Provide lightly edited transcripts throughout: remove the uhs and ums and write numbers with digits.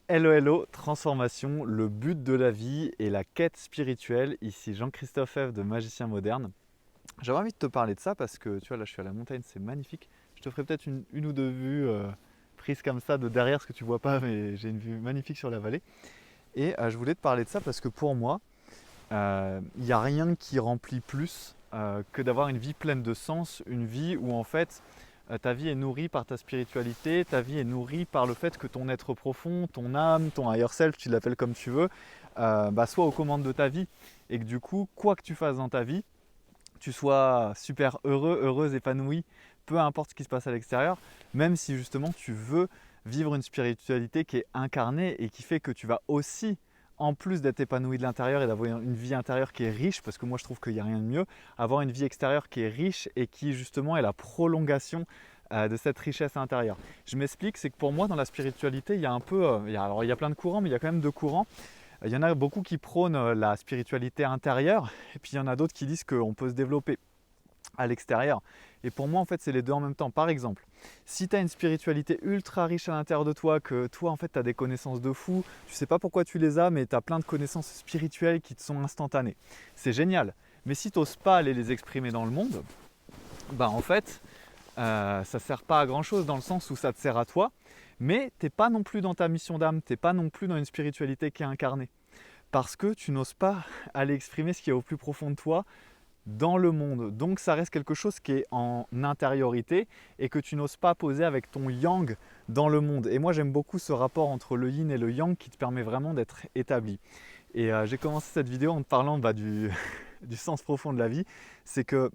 Hello, hello, transformation, le but de la vie et la quête spirituelle. Ici Jean-Christophe F de Magicien Moderne. J'avais envie de te parler de ça parce que tu vois, là je suis à la montagne, c'est magnifique. Je te ferai peut-être une ou deux vues prises comme ça de derrière, ce que tu vois pas, mais j'ai une vue magnifique sur la vallée. Et je voulais te parler de ça parce que pour moi, il n'y a rien qui remplit plus que d'avoir une vie pleine de sens, une vie où en fait ta vie est nourrie par ta spiritualité, ta vie est nourrie par le fait que ton être profond, ton âme, ton higher self, tu l'appelles comme tu veux, soit aux commandes de ta vie. Et que du coup, quoi que tu fasses dans ta vie, tu sois super heureux, heureuse, épanoui, peu importe ce qui se passe à l'extérieur, même si justement tu veux vivre une spiritualité qui est incarnée et qui fait que tu vas aussi, en plus d'être épanoui de l'intérieur et d'avoir une vie intérieure qui est riche, parce que moi je trouve qu'il n'y a rien de mieux, avoir une vie extérieure qui est riche et qui justement est la prolongation de cette richesse intérieure. Je m'explique, c'est que pour moi dans la spiritualité, il y a un peu, alors il y a plein de courants, mais il y a quand même deux courants. Il y en a beaucoup qui prônent la spiritualité intérieure, et puis il y en a d'autres qui disent qu'on peut se développer à l'extérieur. Et pour moi, en fait, c'est les deux en même temps. Par exemple, si tu as une spiritualité ultra riche à l'intérieur de toi, que toi, en fait, tu as des connaissances de fou, tu sais pas pourquoi tu les as, mais tu as plein de connaissances spirituelles qui te sont instantanées. C'est génial. Mais si tu n'oses pas aller les exprimer dans le monde, bah en fait, ça ne sert pas à grand chose dans le sens où ça te sert à toi, mais tu n'es pas non plus dans ta mission d'âme, tu n'es pas non plus dans une spiritualité qui est incarnée. Parce que tu n'oses pas aller exprimer ce qui est au plus profond de toi dans le monde. Donc ça reste quelque chose qui est en intériorité et que tu n'oses pas poser avec ton yang dans le monde. Et moi j'aime beaucoup ce rapport entre le yin et le yang qui te permet vraiment d'être établi. Et j'ai commencé cette vidéo en te parlant du sens profond de la vie. C'est que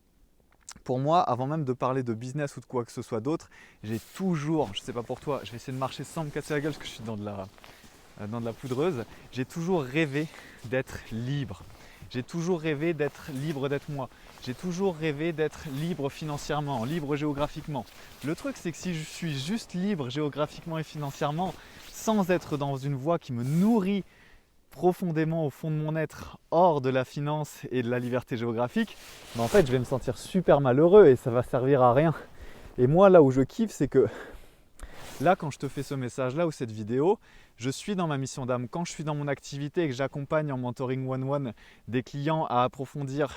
pour moi, avant même de parler de business ou de quoi que ce soit d'autre, j'ai toujours, je ne sais pas pour toi, je vais essayer de marcher sans me casser la gueule parce que je suis dans de la poudreuse, j'ai toujours rêvé d'être libre. J'ai toujours rêvé d'être libre d'être moi. J'ai toujours rêvé d'être libre financièrement, libre géographiquement. Le truc, c'est que si je suis juste libre géographiquement et financièrement, sans être dans une voie qui me nourrit profondément au fond de mon être, hors de la finance et de la liberté géographique, en fait, je vais me sentir super malheureux et ça va servir à rien. Et moi, là où je kiffe, c'est que là, quand je te fais ce message-là ou cette vidéo, je suis dans ma mission d'âme. Quand je suis dans mon activité et que j'accompagne en mentoring one-one des clients à approfondir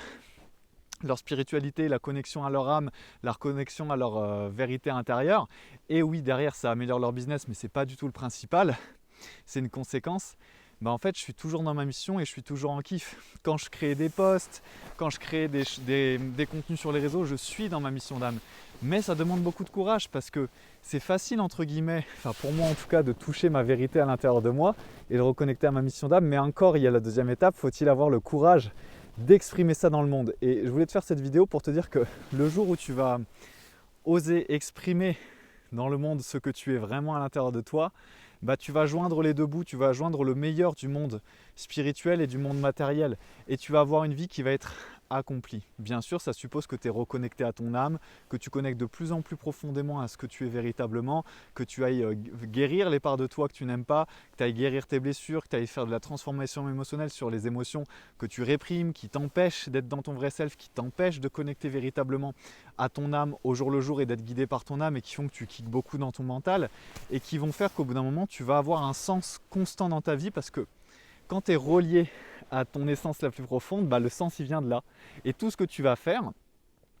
leur spiritualité, la connexion à leur âme, la connexion à leur vérité intérieure, et oui, derrière, ça améliore leur business, mais ce n'est pas du tout le principal, c'est une conséquence. En fait, je suis toujours dans ma mission et je suis toujours en kiff. Quand je crée des posts, quand je crée des contenus sur les réseaux, je suis dans ma mission d'âme. Mais ça demande beaucoup de courage parce que c'est facile, entre guillemets, enfin pour moi en tout cas, de toucher ma vérité à l'intérieur de moi et de reconnecter à ma mission d'âme. Mais encore, il y a la deuxième étape, faut-il avoir le courage d'exprimer ça dans le monde. Et je voulais te faire cette vidéo pour te dire que le jour où tu vas oser exprimer dans le monde ce que tu es vraiment à l'intérieur de toi, tu vas joindre les deux bouts, tu vas joindre le meilleur du monde spirituel et du monde matériel. Et tu vas avoir une vie qui va être accomplie. Bien sûr, ça suppose que tu es reconnecté à ton âme, que tu connectes de plus en plus profondément à ce que tu es véritablement, que tu ailles guérir les parts de toi que tu n'aimes pas, que tu ailles guérir tes blessures, que tu ailles faire de la transformation émotionnelle sur les émotions que tu réprimes, qui t'empêchent d'être dans ton vrai self, qui t'empêchent de connecter véritablement à ton âme au jour le jour et d'être guidé par ton âme et qui font que tu kicks beaucoup dans ton mental et qui vont faire qu'au bout d'un moment, tu vas avoir un sens constant dans ta vie parce que quand tu es relié à ton essence la plus profonde, le sens il vient de là. Et tout ce que tu vas faire,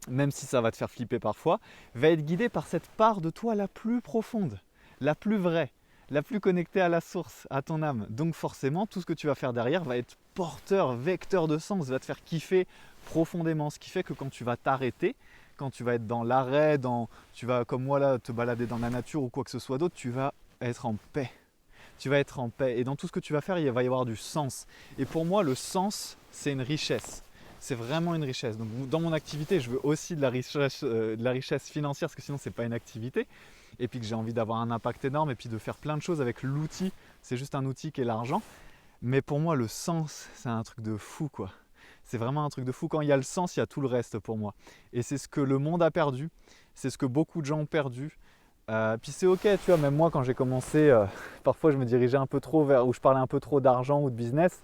même si ça va te faire flipper parfois, va être guidé par cette part de toi la plus profonde, la plus vraie, la plus connectée à la source, à ton âme. Donc forcément, tout ce que tu vas faire derrière va être porteur, vecteur de sens, va te faire kiffer profondément. Ce qui fait que quand tu vas t'arrêter, quand tu vas être dans l'arrêt, tu vas comme moi là te balader dans la nature ou quoi que ce soit d'autre, tu vas être en paix. Tu vas être en paix. Et dans tout ce que tu vas faire, il va y avoir du sens. Et pour moi, le sens, c'est une richesse. C'est vraiment une richesse. Donc dans mon activité, je veux aussi de la richesse financière, parce que sinon, ce n'est pas une activité. Et puis que j'ai envie d'avoir un impact énorme et puis de faire plein de choses avec l'outil. C'est juste un outil qui est l'argent. Mais pour moi, le sens, c'est un truc de fou, quoi. C'est vraiment un truc de fou. Quand il y a le sens, il y a tout le reste pour moi. Et c'est ce que le monde a perdu. C'est ce que beaucoup de gens ont perdu. Puis c'est ok, tu vois, même moi quand j'ai commencé, parfois je me dirigeais un peu trop vers où je parlais un peu trop d'argent ou de business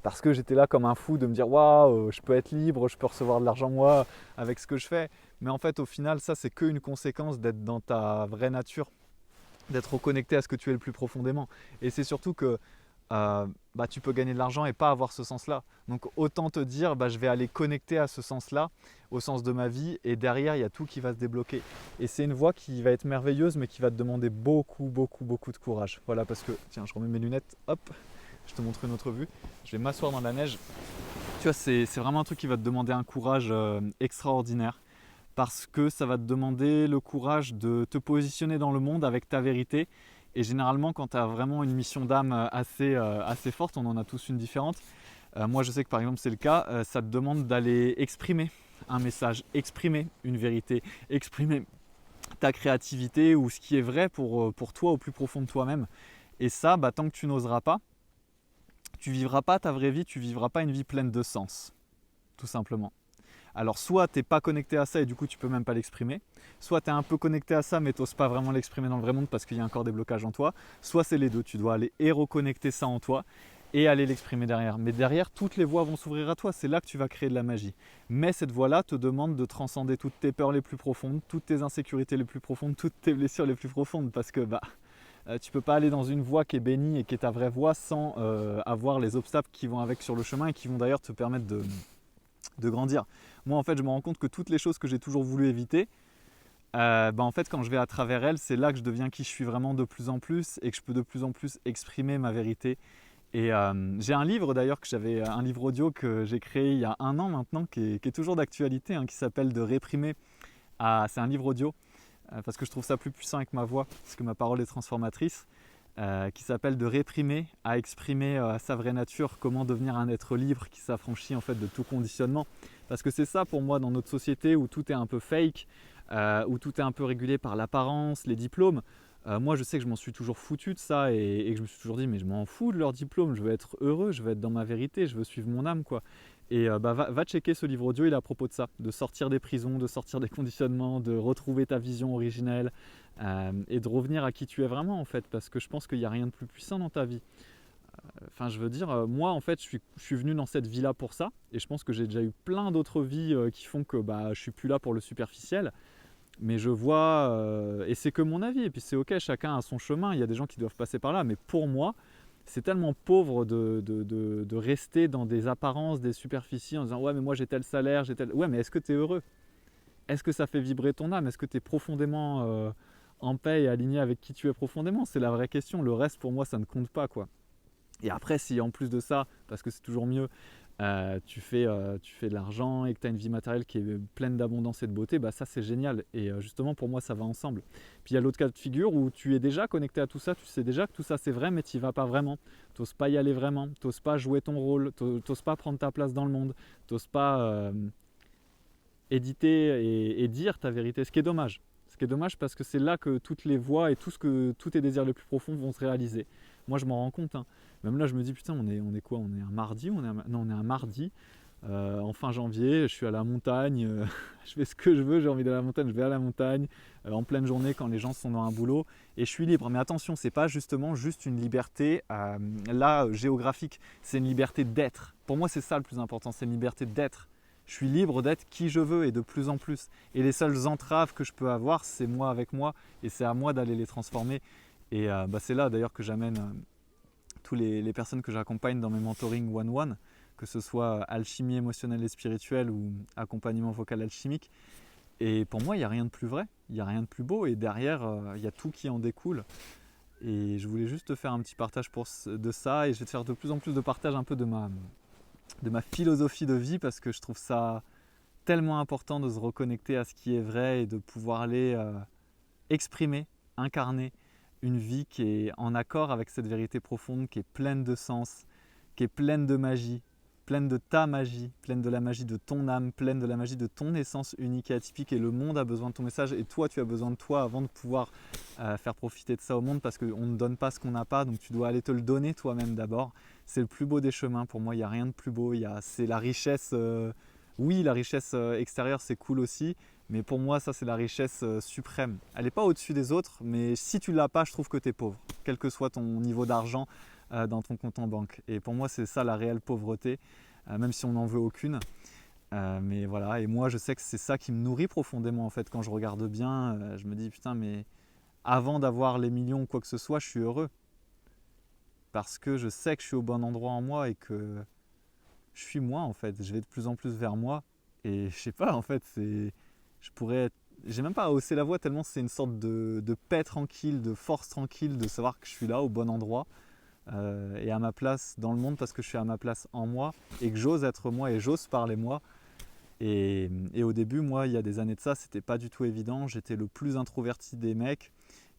parce que j'étais là comme un fou de me dire waouh, je peux être libre, je peux recevoir de l'argent moi avec ce que je fais. Mais en fait, au final, ça c'est qu'une conséquence d'être dans ta vraie nature. d'être reconnecté à ce que tu es le plus profondément. Et c'est surtout que tu peux gagner de l'argent et pas avoir ce sens-là. Donc autant te dire, je vais aller connecter à ce sens-là, au sens de ma vie, et derrière, il y a tout qui va se débloquer. Et c'est une voie qui va être merveilleuse, mais qui va te demander beaucoup, beaucoup, beaucoup de courage. Voilà, parce que, tiens, je remets mes lunettes, hop, je te montre une autre vue. Je vais m'asseoir dans la neige. Tu vois, c'est vraiment un truc qui va te demander un courage extraordinaire. Parce que ça va te demander le courage de te positionner dans le monde avec ta vérité. Et généralement, quand tu as vraiment une mission d'âme assez forte, on en a tous une différente. Moi, je sais que par exemple, c'est le cas, ça te demande d'aller exprimer un message, exprimer une vérité, exprimer ta créativité ou ce qui est vrai pour toi au plus profond de toi-même. Et ça, tant que tu n'oseras pas, tu vivras pas ta vraie vie, tu vivras pas une vie pleine de sens, tout simplement. Alors soit tu n'es pas connecté à ça et du coup tu peux même pas l'exprimer, soit tu es un peu connecté à ça mais tu n'oses pas vraiment l'exprimer dans le vrai monde parce qu'il y a encore des blocages en toi, soit c'est les deux, tu dois aller et reconnecter ça en toi et aller l'exprimer derrière. Mais derrière, toutes les voies vont s'ouvrir à toi, c'est là que tu vas créer de la magie. Mais cette voie-là te demande de transcender toutes tes peurs les plus profondes, toutes tes insécurités les plus profondes, toutes tes blessures les plus profondes parce que tu peux pas aller dans une voie qui est bénie et qui est ta vraie voie sans avoir les obstacles qui vont avec sur le chemin et qui vont d'ailleurs te permettre de grandir. Moi en fait je me rends compte que toutes les choses que j'ai toujours voulu éviter, en fait quand je vais à travers elles, c'est là que je deviens qui je suis vraiment de plus en plus et que je peux de plus en plus exprimer ma vérité. Et j'ai un livre d'ailleurs, un livre audio que j'ai créé il y a 1 an maintenant, qui est toujours d'actualité, qui s'appelle De réprimer c'est un livre audio, parce que je trouve ça plus puissant avec ma voix, parce que ma parole est transformatrice, qui s'appelle De réprimer à exprimer sa vraie nature, comment devenir un être libre qui s'affranchit en fait de tout conditionnement. Parce que c'est ça pour moi dans notre société où tout est un peu fake, où tout est un peu régulé par l'apparence, les diplômes. Moi je sais que je m'en suis toujours foutu de ça et que je me suis toujours dit mais je m'en fous de leur diplôme, je veux être heureux, je veux être dans ma vérité, je veux suivre mon âme quoi. Et va checker ce livre audio, il est à propos de ça, de sortir des prisons, de sortir des conditionnements, de retrouver ta vision originelle et de revenir à qui tu es vraiment en fait, parce que je pense qu'il n'y a rien de plus puissant dans ta vie. Enfin je veux dire, moi en fait je suis venu dans cette vie là pour ça, et je pense que j'ai déjà eu plein d'autres vies qui font que je suis plus là pour le superficiel. Mais je vois, et c'est que mon avis, et puis c'est ok, chacun a son chemin, il y a des gens qui doivent passer par là, mais pour moi, c'est tellement pauvre de rester dans des apparences, des superficies en disant ouais mais moi j'ai tel salaire, j'ai tel... Ouais mais est-ce que tu es heureux? Est-ce que ça fait vibrer ton âme? Est-ce que tu es profondément en paix et aligné avec qui tu es profondément? C'est la vraie question, le reste pour moi ça ne compte pas quoi. Et après si en plus de ça, parce que c'est toujours mieux, tu fais de l'argent et que tu as une vie matérielle qui est pleine d'abondance et de beauté, ça c'est génial. Et justement pour moi ça va ensemble. Puis il y a l'autre cas de figure où tu es déjà connecté à tout ça, tu sais déjà que tout ça c'est vrai mais tu n'y vas pas vraiment. Tu n'oses pas y aller vraiment, tu n'oses pas jouer ton rôle, tu n'oses pas prendre ta place dans le monde, tu n'oses pas éditer et dire ta vérité, ce qui est dommage. Ce qui est dommage parce que c'est là que toutes les voies et tous tes désirs les plus profonds vont se réaliser. Moi je m'en rends compte. Même là je me dis putain on est quoi? On est un mardi? Non on est un mardi. En fin janvier, je suis à la montagne, je fais ce que je veux, j'ai envie d'aller à la montagne, je vais à la montagne, en pleine journée quand les gens sont dans un boulot, et je suis libre. Mais attention, c'est pas justement juste une liberté géographique, c'est une liberté d'être. Pour moi c'est ça le plus important, c'est une liberté d'être. Je suis libre d'être qui je veux et de plus en plus. Et les seules entraves que je peux avoir, c'est moi avec moi, et c'est à moi d'aller les transformer. Et c'est là d'ailleurs que j'amène tous les personnes que j'accompagne dans mes mentorings one-one, que ce soit alchimie émotionnelle et spirituelle ou accompagnement vocal alchimique. Et pour moi, il n'y a rien de plus vrai, il n'y a rien de plus beau, et derrière, il y a tout qui en découle. Et je voulais juste te faire un petit partage de ça, et je vais te faire de plus en plus de partage un peu de ma philosophie de vie, parce que je trouve ça tellement important de se reconnecter à ce qui est vrai et de pouvoir aller exprimer, incarner une vie qui est en accord avec cette vérité profonde, qui est pleine de sens, qui est pleine de magie, pleine de ta magie, pleine de la magie de ton âme, pleine de la magie de ton essence unique et atypique. Et le monde a besoin de ton message, et toi tu as besoin de toi avant de pouvoir faire profiter de ça au monde, parce qu'on ne donne pas ce qu'on n'a pas, donc tu dois aller te le donner toi-même d'abord. C'est le plus beau des chemins pour moi, il n'y a rien de plus beau. C'est la richesse, oui la richesse extérieure c'est cool aussi, mais pour moi ça c'est la richesse suprême. Elle n'est pas au-dessus des autres, mais si tu ne l'as pas, je trouve que tu es pauvre, quel que soit ton niveau d'argent dans ton compte en banque. Et pour moi c'est ça la réelle pauvreté, même si on n'en veut aucune. Mais voilà, et moi je sais que c'est ça qui me nourrit profondément en fait. Quand je regarde bien, je me dis putain mais avant d'avoir les millions ou quoi que ce soit, je suis heureux. Parce que je sais que je suis au bon endroit en moi et que je suis moi en fait. Je vais de plus en plus vers moi. Et je sais pas, en fait, j'ai même pas à hausser la voix tellement c'est une sorte de paix tranquille, de force tranquille, de savoir que je suis là au bon endroit et à ma place dans le monde parce que je suis à ma place en moi et que j'ose être moi et j'ose parler moi. Et au début, moi, il y a des années de ça, c'était pas du tout évident. J'étais le plus introverti des mecs.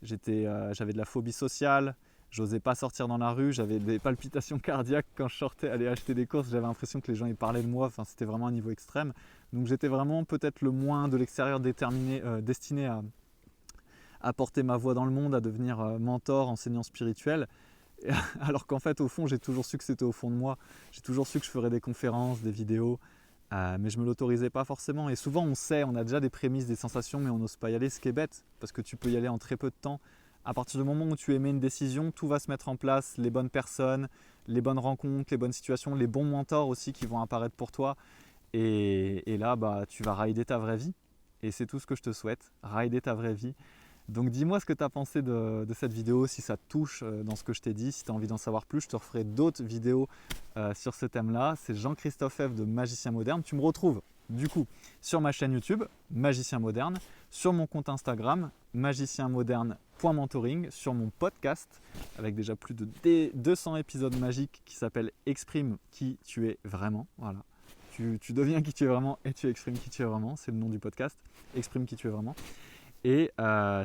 J'avais de la phobie sociale. J'osais pas sortir dans la rue. J'avais des palpitations cardiaques quand je sortais aller acheter des courses. J'avais l'impression que les gens y parlaient de moi. Enfin, c'était vraiment un niveau extrême. Donc j'étais vraiment peut-être le moins de l'extérieur destiné à porter ma voix dans le monde, à devenir mentor, enseignant spirituel. Alors qu'en fait, au fond, j'ai toujours su que c'était au fond de moi. J'ai toujours su que je ferais des conférences, des vidéos. Mais je ne me l'autorisais pas forcément. Et souvent, on a déjà des prémices, des sensations, mais on n'ose pas y aller, ce qui est bête, parce que tu peux y aller en très peu de temps. À partir du moment où tu émets une décision, tout va se mettre en place, les bonnes personnes, les bonnes rencontres, les bonnes situations, les bons mentors aussi qui vont apparaître pour toi. Et là, tu vas rider ta vraie vie. Et c'est tout ce que je te souhaite, rider ta vraie vie. Donc dis-moi ce que tu as pensé de cette vidéo, si ça te touche dans ce que je t'ai dit, si tu as envie d'en savoir plus, je te referai d'autres vidéos sur ce thème-là. C'est Jean-Christophe F de Magicien Moderne. Tu me retrouves du coup sur ma chaîne YouTube, Magicien Moderne, sur mon compte Instagram, magicienmoderne.mentoring, sur mon podcast avec déjà plus de 200 épisodes magiques qui s'appelle Exprime qui tu es vraiment. Voilà. Tu deviens qui tu es vraiment et tu exprimes qui tu es vraiment. C'est le nom du podcast, Exprime qui tu es vraiment. Et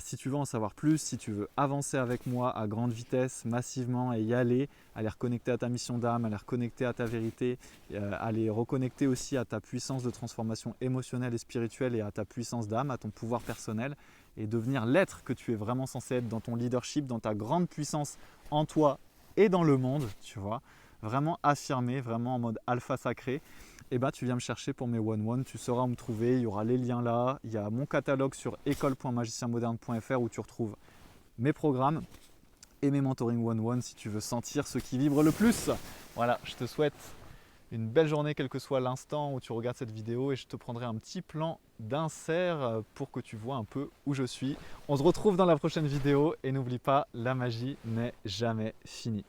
si tu veux en savoir plus, si tu veux avancer avec moi à grande vitesse, massivement et y aller reconnecter à ta mission d'âme, aller reconnecter à ta vérité, aller reconnecter aussi à ta puissance de transformation émotionnelle et spirituelle et à ta puissance d'âme, à ton pouvoir personnel et devenir l'être que tu es vraiment censé être dans ton leadership, dans ta grande puissance en toi et dans le monde, tu vois, vraiment affirmé, vraiment en mode alpha sacré. Et tu viens me chercher pour mes one-one, tu sauras où me trouver, il y aura les liens là, il y a mon catalogue sur école.magicienmoderne.fr où tu retrouves mes programmes et mes mentoring one-one si tu veux sentir ce qui vibre le plus. Voilà, je te souhaite une belle journée quel que soit l'instant où tu regardes cette vidéo et je te prendrai un petit plan d'insert pour que tu vois un peu où je suis. On se retrouve dans la prochaine vidéo et n'oublie pas, la magie n'est jamais finie.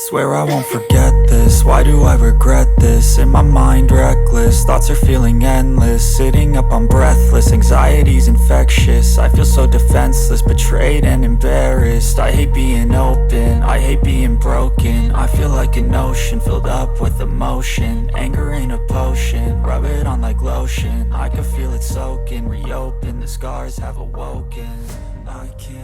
Swear I won't forget this, why do I regret this? In my mind reckless, thoughts are feeling endless. Sitting up I'm breathless, anxiety's infectious. I feel so defenseless, betrayed and embarrassed. I hate being open, I hate being broken. I feel like an ocean filled up with emotion. Anger ain't a potion, rub it on like lotion. I can feel it soaking, reopen, the scars have awoken. I can't